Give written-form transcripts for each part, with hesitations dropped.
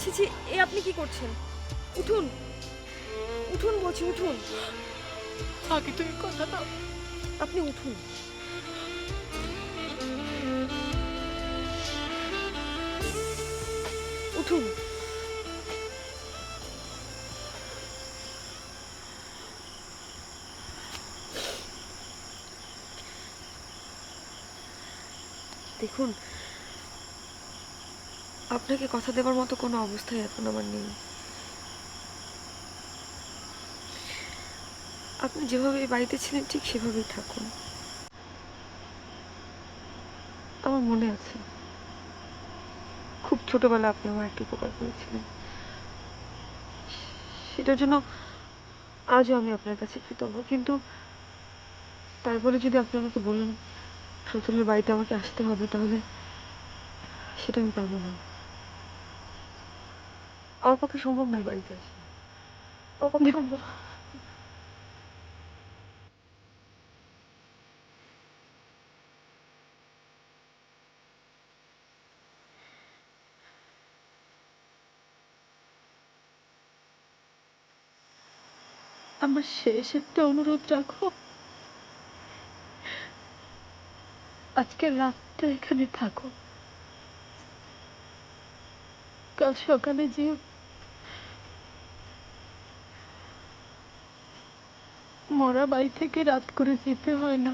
ছি ছি, এ আপনি কি করছেন? উঠুন, উঠুন বলছি, উঠুন। আগে তুমি কথা দাও। আপনি উঠুন। উঠুন। দেখুন, আপনাকে কথা দেওয়ার মতো কোনো অবস্থায় এখন আমার নেই। আপনি যেভাবে এই বাড়িতে ছিলেন ঠিক সেভাবেই থাকুন। আমার মনে আছে, খুব ছোটবেলা আপনি আমার একটু উপকার করেছিলেন। সেটার জন্য আজও আমি আপনার কাছে কৃতজ্ঞ। কিন্তু তারপরে যদি আপনি আমাকে বলেন প্রথমে বাড়িতে আমাকে আসতে হবে, তাহলে সেটা আমি পারবো না। আমার পক্ষে সম্ভব নয় বাড়িতে আসা। আমার পক্ষে সম্ভব। আমার শেষ একটা অনুরোধ রাখো, আজকের রাতটা এখানে থাকো, কাল সকালে যে মরা বাড়ি থেকে রাত করে যেতে হয় না।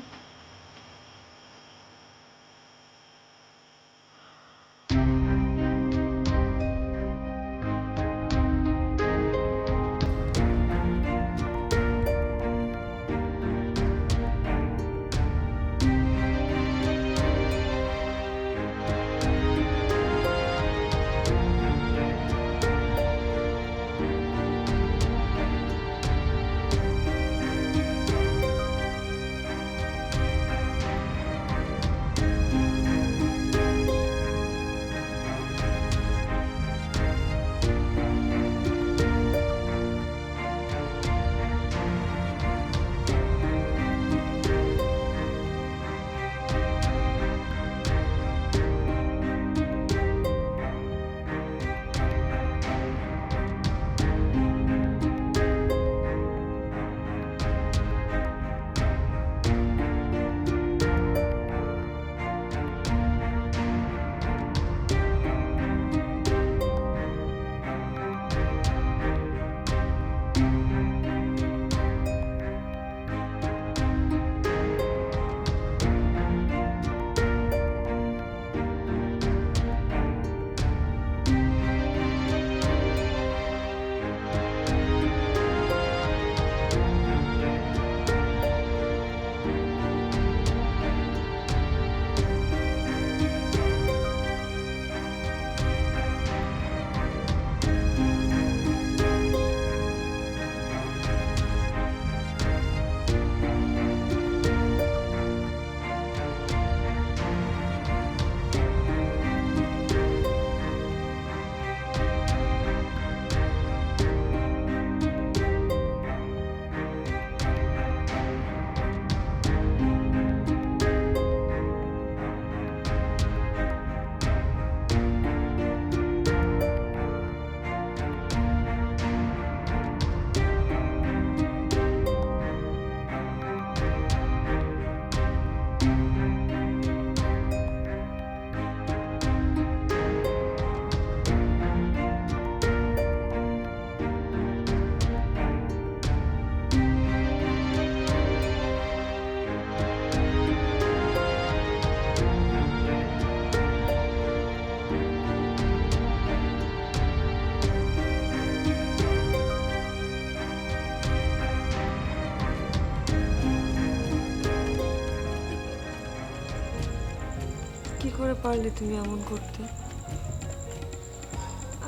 কি করে পারলে তুমি এমন করতে?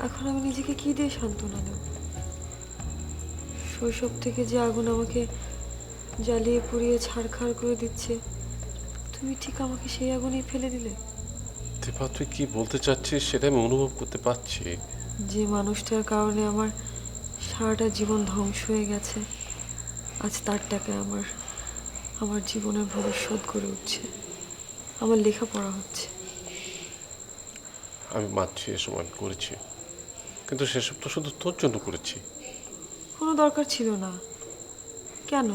এখন আমি নিজেকে কি দিয়ে সান্ত্বনা দেব? শৈশব থেকে যে আগুন আমাকে জ্বালিয়ে পুড়িয়ে ছারখার করে দিচ্ছে, তুমি ঠিক আমাকে সেই আগুনেই ফেলে দিলে। দীপা, তুই কি বলতে চাচ্ছিস সেটা আমি অনুভব করতে পারছি। যে মানুষটার কারণে আমার সারাটা জীবন ধ্বংস হয়ে গেছে, আজ তার টাকায় আমার আমার জীবনের ভবিষ্যৎ গড়ে উঠছে, আমার লেখাপড়া হচ্ছে। আমি মানছি এসব আমি করেছি, কিন্তু সেসব তো শুধু তোর জন্য করেছি। কোনো দরকার ছিল না। কেন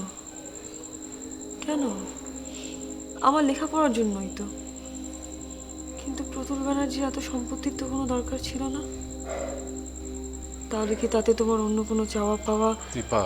কেন? আমার লেখাপড়ার জন্যই তো। কিন্তু প্রতুল ব্যানার্জির এত সম্পত্তির তো কোনো দরকার ছিল না। তাহলে কি তাতে তোমার অন্য কোনো চাওয়া পাওয়া? দীপা,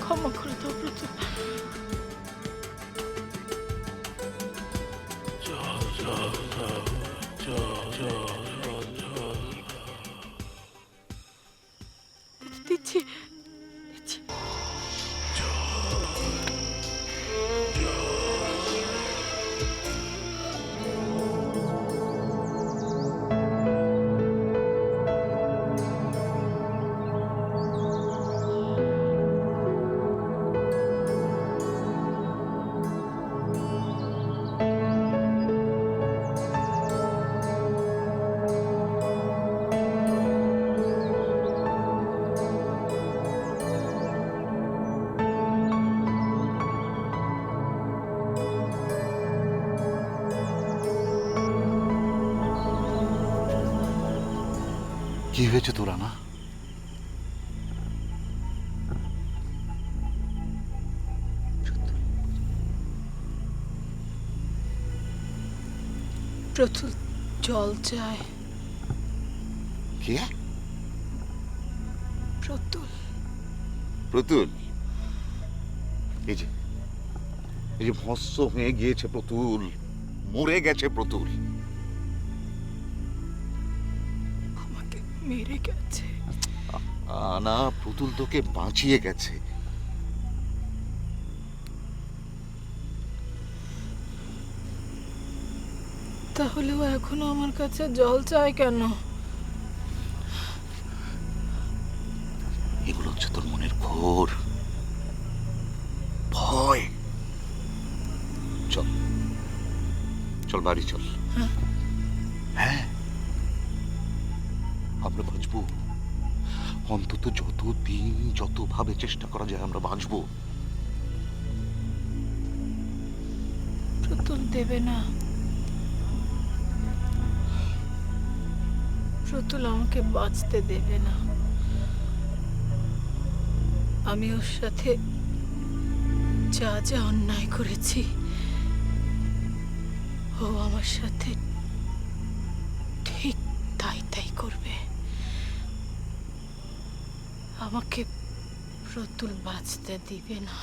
ক্ষমা করে দাও প্রতুল। দিচ্ছি দিচ্ছি। কি হয়েছে তোরা না? প্রতুল জল চায়। কে? প্রতুল। প্রতুল? এই যে ভস্ম হয়ে গিয়েছে প্রতুল, মরে গেছে প্রতুল। আমাকে মেরে গেছে। না, প্রতুল তোকে বাঁচিয়ে গেছে। তাহলেও এখনো আমার কাছে জল চায় কেন? এগুলো হচ্ছে তোর মনের ঘোর, ভয়। চল চল বাড়ি চল। হ্যাঁ, আমরা বাঁচবো। অন্তত যতদিন যতভাবে চেষ্টা করা যায় আমরা বাঁচবো। প্রতুল দেবে না। প্রতুল আমাকে বাঁচতে দেবে না। আমি ওর সাথে যা যা অন্যায় করেছি ও আমার সাথে ঠিক তাই তাই করবে। আমাকে প্রতুল বাঁচতে দিবে না।